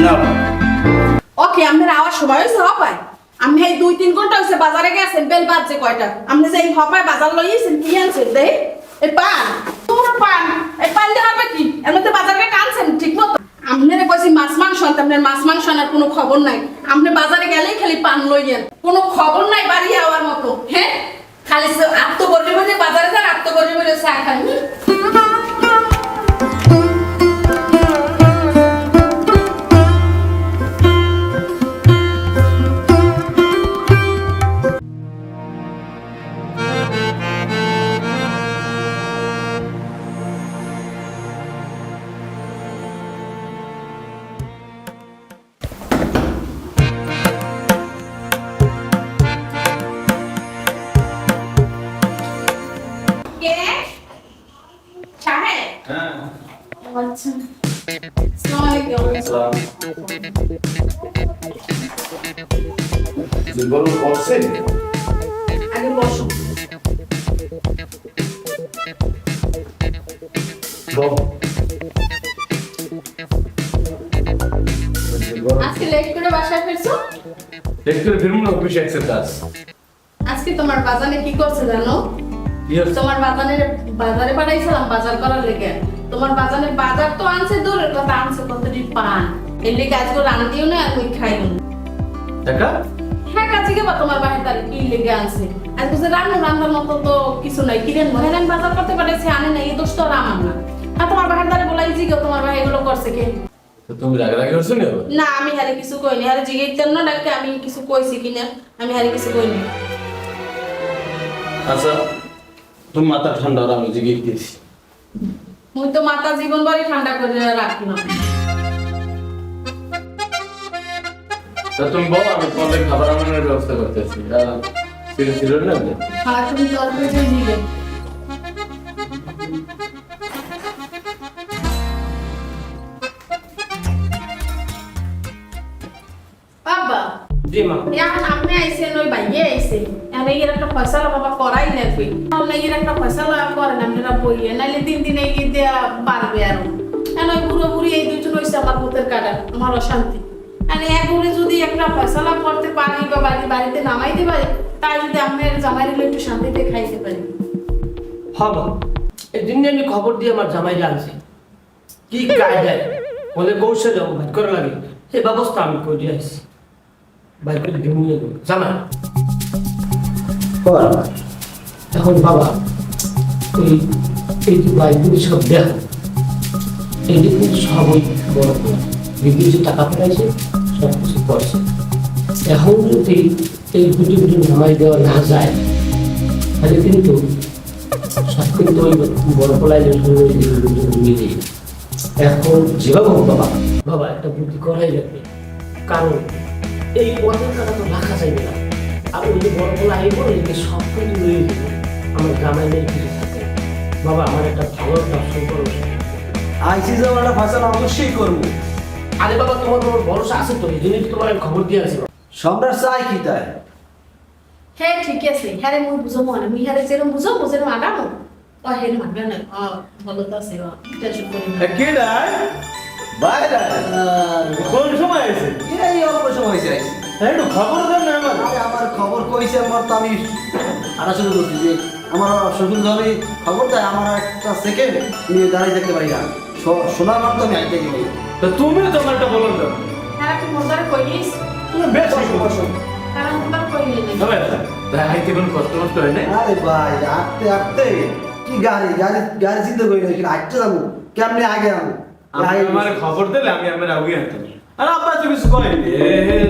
না ওকে আমাদের আওয়ার সময় হয়েছে হপায় আমি এই 2-3 ঘন্টা হয়েছে বাজারে গেছেন বেল বাজছে কয়টা আপনি যে এই হপায় বাজার লইয়েছেন কি আনছেন দেই এই পান তোর পান এই পান দিয়ে হবে কি এর মধ্যে বাজারে টানছেন ঠিক মতো আপনারে কইছি মাছ মাংস আনতে আপনার মাছ মাংস আনার কোনো খবর নাই আপনি বাজারে গেলেই খালি পান লইয়েন কোনো খবর নাই বাড়ি আওয়ার মতো হ্যাঁ খালি আত্মগর্বে বলে বাজারে যান আত্মগর্বে বলে চা খান আগে বসো আজকে লেট করে বাসায় ফিরছো লেট করে ফিরবো না অফিসে অ্যাকসেপ্টাস আজকে তোমার বাজারে কি করছে জানো তোমার বাজারে পাঠাইছিলাম বাজার করার লেগে তোমার বাজারে বাজার তো আনছে দূরের কথা আনছে কতটি পান এর লেগে আজকে রান্না দিও না আর আমি খাইও না টাকা হ্যাঁ কাছে গেবা তোমার বাহির তার কি লেগে আনছে আজকে যে রান্নার মতো তো কিছু নাই কিরেন মহের আমি বাজার করতে পারেছি আনে না এই দোষ তো আর আমার না আর তোমার বাহির তারে বলাই জিগে তোমার বাহির এগুলো করছে কে তুমি রাগারাগি করছো না আমি হারে কিছু কইনি হারে জিগাইতেন না ডাকে আমি কিছু কইছি কিনা আমি হারে কিছু কইনি আচ্ছা তুমি মাথা ঠান্ডা আর আমি জিগে দিয়েছি মুই তো মাথা জীবন ভরি ঠান্ডা করে রাখলাম তা তুমি বলো আমি তোমাদের খাবার আনানোর ব্যবস্থা করতেছি ছিল না হ্যাঁ তুমি তরকারি জিগে বাবা জি মা এখন আপনি আইছেন ওই বাইয়ে আইছেন এখন এর একটা ফয়সালা বাবা করাই লাগবে তাহলে এর একটা ফয়সালা করেন আপনারা বইয়ে নাইলে 3 দিন এই দেয়া বাড়বে আর এখন ওই পুরো পুরি এই দুজন হইছে আমার ভূতের কাটা আমার অশান্তি আর এগুলো যদি একটা ফয়সালা করতে পারি বা বাড়িতে নামাইতে পারি তাই যদি আপনার জামাইগুলো একটু শান্তিতে খাইতে পারি হ্যাঁ মা এই দিন আমি খবর দিয়ে আমার জামাই আনছি কি কায়দায় বলে কৌশলে বাইর করা লাগে সেই ব্যবস্থা আমি করে আসছি বাইর করে ঘুমিয়ে দেবো জামাই এখন বাবা এই এই যে বাইকগুলি সব দেখো এইটি কিন্তু সবই বড় বিক্রি যে টাকা পাঠাইছে সব কিছু করছে এখন যদি এই গুটি গুটি নামাই দেওয়া না যায় তাহলে কিন্তু সব কিন্তু ওই বড় পলায় মিলে এখন যেভাবে হোক বাবা বাবা একটা বুদ্ধি করাই লাগবে কারণ এই পথের টাকা তো রাখা যাবে না আর ওই যে বড় পলা এই বলে যে সব কিছু রয়ে যাবে আমার গ্রামের কিছু থাকে বাবা আমার একটা ভালো দর্শন করো আইসি যাওয়াটা ফসল অবশ্যই করবো আরে বাবা তোমার ভরসা আছে তো এই জন্যই তোমার আমি খবর দিয়ে আসি সম্রাট চাই কি তাই হ্যাঁ ঠিক আছে হ্যাঁ রে মুই বুঝবো না মুই হ্যাঁ যেরকম বুঝবো যেরকম আগামো ও হ্যাঁ মানবে না ভালো তো আছে টেনশন করি না কে ডাই বাইরে কোন সময় আছে এই অল্প সময় হয়েছে আইসি একটু খবর দেন না আমার আরে আমার খবর কইছে আমার তো আমি আনা শুরু করছি যে আমার শ্বশুর ধরে খবর দেয় আমার একটা সেকেন্ড নিয়ে দাঁড়িয়ে থাকতে পারি না শোনার মাত্র আমি আইতে গেলি তা তুমি তো আমারটা বলো না হ্যাঁ কি মজার কইস তুমি বেশ বসো কারণ তোমার কইলে নেই তবে আইতে কোনো কষ্ট হয় না আরে ভাই আটতে আটতে কি গাড়ি চিন্তা করি না কিন্তু আটতে যাবো কেমনি আগে যাবো আমার খবর দিলে আমি আমার আগে আনতাম আর আব্বা তো কিছু কয়নি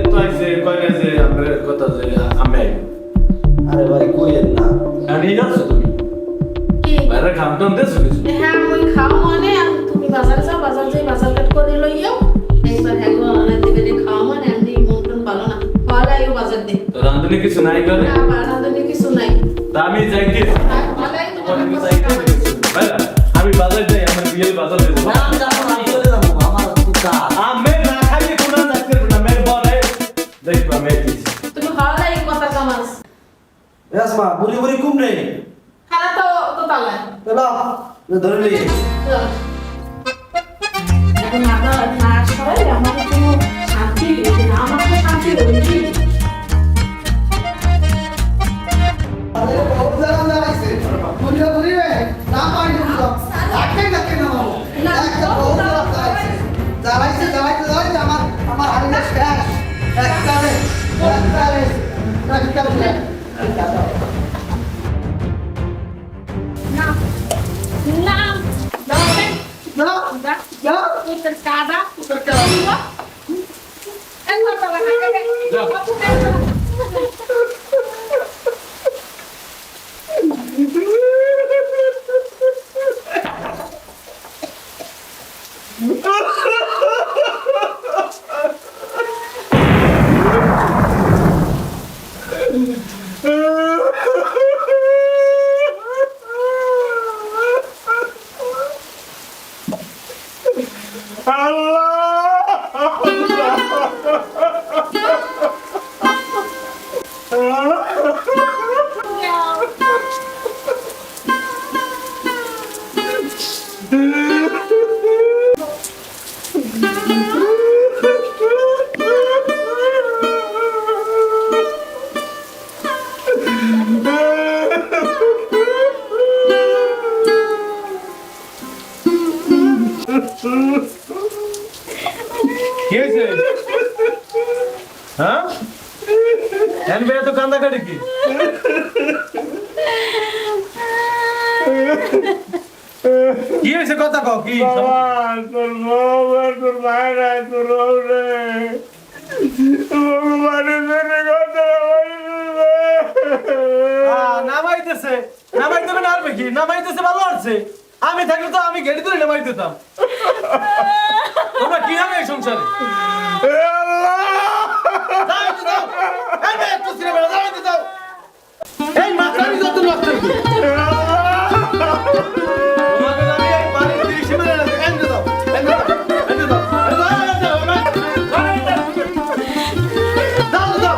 তো আইছে কয় না যে আমার কথা যে আমি আইব আরে ভাই কইলেন না আমি যাচ্ছ তুমি কি বাইরে খাম টাম দেছো কিছু হ্যাঁ মুই খাও মানে তুমি বাজারে যাও বাজার যাই বাজার কাট করে লইও এইবার হ্যাঁ গো আনা দিবে রে খাও মানে এমনি মন ভালো না ভালোই বাজার দে তো রান্ধনি কিছু নাই করে না বানাদনি কিছু নাই তা আমি যাই কি ভালোই আমি যাই কি আমি বাজার যাই আমার বিয়ের বাজার দেব না আমি যাবো না, আমি চলে যাবো আমার খুব কাজ আমি না খাইয়ে কোনো যাচ্ছে না মের বলে দেখবা মেয়ে তুমি ভালোই কথা কামাস রেসমা বুড়ি বুড়ি কুম নেই খালা তো তালা চলো ধরে নিয়ে এখন আবার না সবাই আমার কোনো হইছি আরে বহুত জানা দাঁড়াইছে ঘুরিয়ে ঘুরিয়ে না পাই ঢুকলো ডাকে ডাকে নামাবো একটা বহুত জানা দাঁড়াইছে দাঁড়াইছে আমার হাড়িটা শেষ একবারে না না না না putar cada Putar cada. enggak কি হয়েছে? হ্যাঁ এন বেড়ে তো কান্দা কাটে কি কি হয়েছে কথা কও কি তোর বউ আর তোর মায়ের আর তোর বউ রে ভগবানের জন্য কথা নামাইতেছে নামাইতে হবে না আর কি নামাইতেছে ভালো আছে আমি থাকলে তো আমি গেড়ি ধরে নামাই দিতাম তোমরা কি হবে এই সংসারে এই মাথারি যত নষ্ট তোমাকে আমি এই বাড়ির তিরিশে মেরে রাখছি এনে দাও এনে দাও এনে দাও দাও দাও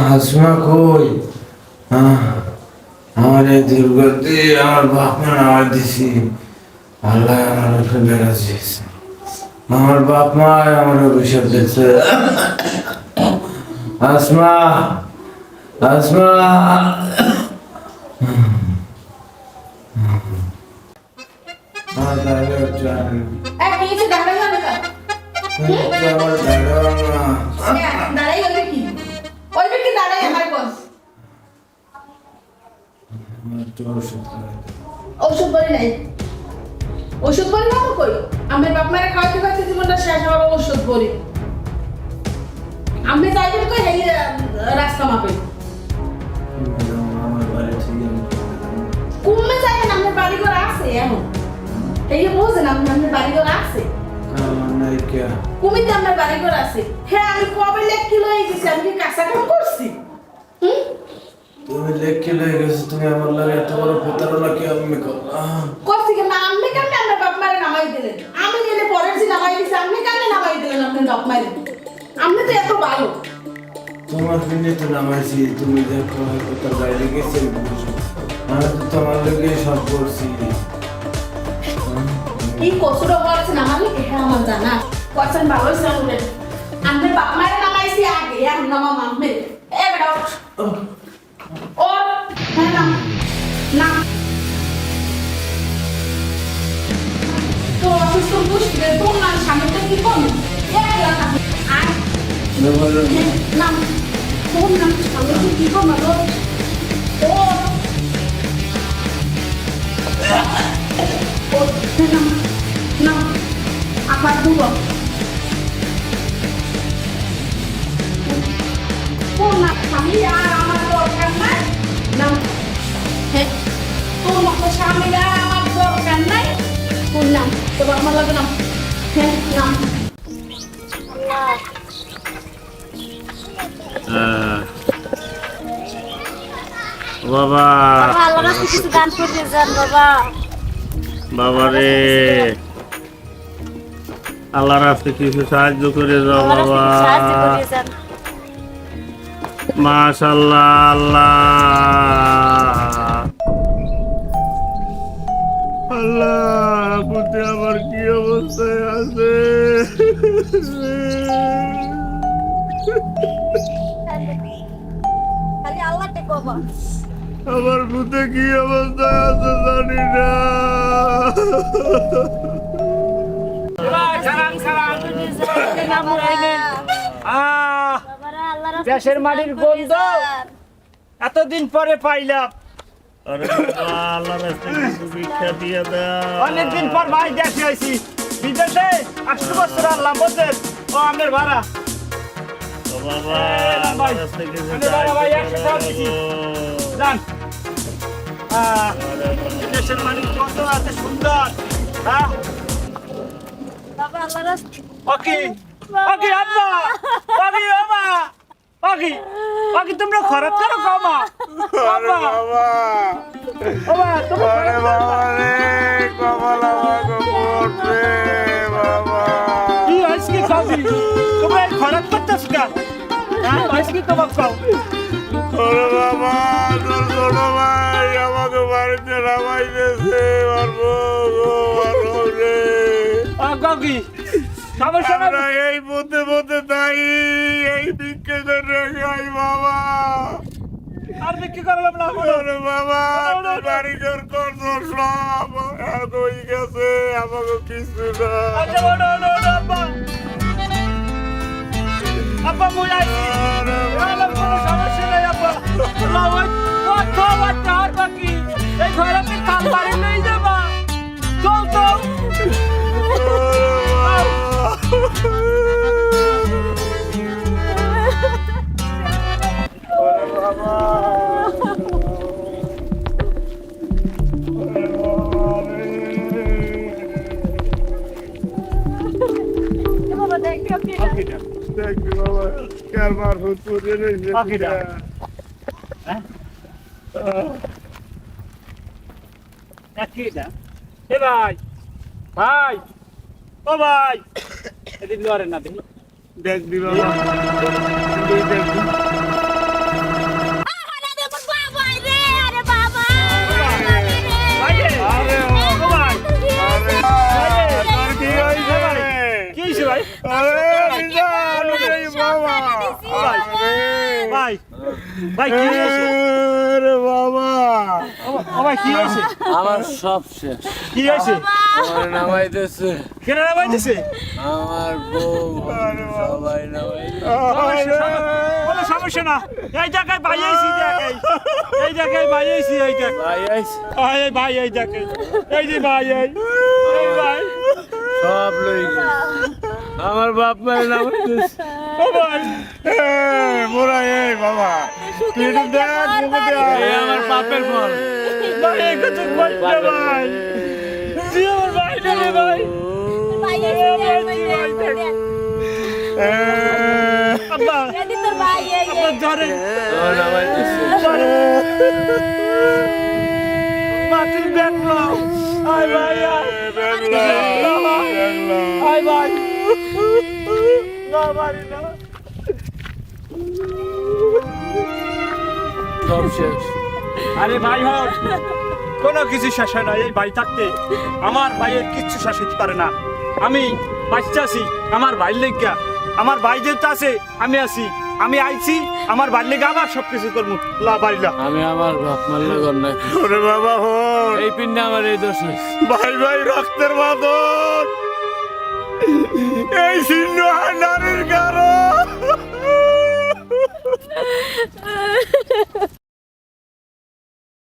হাসমা কই আমার এই দুর্গতি আমার বাপ মা নামাই দিছি আল্লাহ আমার উপরে বেড়াচ্ছে আমার বাপ মা আমার অভিশাপ দিচ্ছে আসমা আসমা আমার দাঁড়িয়ে কিছু দাঁড়াই হবে না আমার দাঁড়াও না দাঁড়াই হবে কি ওই কি দাঁড়াই আমার বস ওষুধ বলি নাই ওষুধ বলি না তো কই আমার বাপ মায়ের খাওয়াতে খাওয়াতে জীবনটা শেষ হওয়ার ওষুধ বলি আমি যাইবেন কই এই রাস্তা মাপে কুমে যাইবেন আপনার বাড়ি ঘর আছে এখন এই বুঝেন আপনার বাড়ি ঘর আছে কুমিতে আপনার বাড়ি ঘর আছে হ্যাঁ আমি কবে লেখ কিলো হয়ে গেছি আমি কি কাঁচা কাম করছি তুমি লেখকে লয়ে গেছো তুমি আমার লাগে এত বড় প্রতারণা কি আমি করছি কেন আপনি কেন আপনার বাপ মারে নামাই দিলেন আমি গেলে পরের দিন নামাই দিছি আপনি কেন নামাই দিলেন আপনার বাপ মারে আপনি তো এত ভালো তোমার পিনে তো নামাইছি তুমি দেখো কোথাও বাইরে গেছে আমি তো তোমার লাগে সব করছি কি কসুর বলছেন আমার লিখে হ্যাঁ আমার জানা করছেন ভালোই শুনলেন আপনার বাপ মারে নামাইছি আগে এখন নামা মামে এ বেটা ও হ্যাঁ না না তো অসুস্থ বুঝতে তোর না সামনে কি করবো একলা না আর নাম তোর নাম সামনে কি করবো ও ও নাম নাম আবার দুটো তোর না স্বামী আর আমার দরকার নাই নাম হ্যাঁ তোর মতো স্বামী আর আমার দরকার নাই তোর নাম তোর আমার লাগে নাম হ্যাঁ নাম বাবা বাবা আল্লাহর রাস্তায় কিছু দান করে যান বাবা। বাবা রে আল্লাহর রাস্তায় কিছু সাহায্য করে দাও আল্লাহর বাবা। রাস্তায় সাহায্য করে যান। মাশাআল্লাহ আল্লাহ আল্লাহ পুতে আমার কি অবস্থায় আছে। খালি আল্লাহকে বাবা। আমার পুতে কি অবস্থায় আছে জানি না। দেশের মাটির গন্ধ এতদিন পরে পাইলাম। আরে বাবা আল্লাহর রাস্তায় কিছু ভিক্ষা দিয়ে দাও। অনেকদিন পর ভাই দেখে আইছি বিদেশে 8 বছর আল্লাহ বছর ও আমের ভাড়া। ও বাবা না ভাই, আল্লাহর রাস্তায় কিছু আমি বাবা ভাই সাহায্য 100 টাকা করে দিছি। দাও। যান দেশের মাটির গন্ধ এত সুন্দর। হ্যাঁ বাবা আল্লাহর রাস্তায় ওকে ওকে আব্বা ওকে বাবা ওকে ওকে তোমরা খরচ করো কমা বাবা বাবা বাবা তোমরা আরে খরচ করো। বাবা রে কপাল আমাকে পড়ছে বাবা। কি আজকে খাবি তোমরা এই খরচ করতেছ কা হ্যাঁ আজকে তোমার খাও। ওরে বাবা তোর ছোট ভাই আমাকে বাড়িতে নামাইতেছে মারবো গো মারবো রে। কাকি সমস্যা না আমরা এই পথে পথে তাই এই ভিক্ষে করে খাই বাবা। আর বিক্রি করলাম না ওরে বাবা তুই বাড়ি ঘর করছো সব আর কই গেছে আমাকে কিছু না। আচ্ছা বড় আব্বা আব্বা মুই আইছি আমার কোনো সমস্যা নাই আব্বা লাওয়াই কত বাচ্চা আর বাকি এই ঘরে কি কাম বাড়ি নেই যাবা চল চল বাবা দেখো কি দেখ বাবা কার মারফত পড়ে রয়েছে পাখিটা। এ ভাই ভাই ও ভাই এদিন লড়ে না দেখি দেখবি বাবা দেখবি আরে বাবা রে আরে বাবা ভাই রে। আরে ও ভাই তোর কি হয়েছে ভাই? কি হইছে ভাই আরে বিশাল রে বাবা ভাই ভাই ভাই কি হইছে আরে বাবা ও ভাই কি হইছে আমার সব শেষ। কি হইছে আমার নামাইতেছে কেন নামাইতেছে আমার বউ সবাই নামাইতেছে। কোনো সমস্যা না এই জায়গায় ভাই আইছি এই জায়গায় ভাই আইছি এই জায়গায় ভাই আইছে এই ভাই এই জায়গায় এই যে ভাই এই ভাই সব লই গেছে। আমার বাপ মায়ের নামাইতেছে। ও ভাই মোরা এই বাবা তুই একটু দেখ মুখে দেখ এই আমার পাপের ফল। ভাই এই কথা কই না ভাই তুই আমার ভাই না রে ভাই ভাই আব্বা এদি তোর ভাই এই আব্বা ধরে আমার নামাইতেছে। মা তুই দেখলো আয় ভাই আয় আয় ভাই না মারি না সব শেষ। আরে ভাই হট কোনো কিছু শেষ হয় না এই ভাই থাকতে আমার ভাইয়ের কিচ্ছু শেষ হতে পারে না। আমি বাচ্চা আছি আমার ভাই লেগা আমার ভাই যেহেতু আছে আমি আছি আমি আইছি আমার ভাই লেগা আবার সবকিছু করবো লা বাড়িলা আমি আমার বাপ মার লগন নাই। ওরে বাবা হন এই পিন্ডে আমার এই দোষ হয়েছে। ভাই ভাই রক্তের বাঁধন এই ছিন্ন নারীর কারণ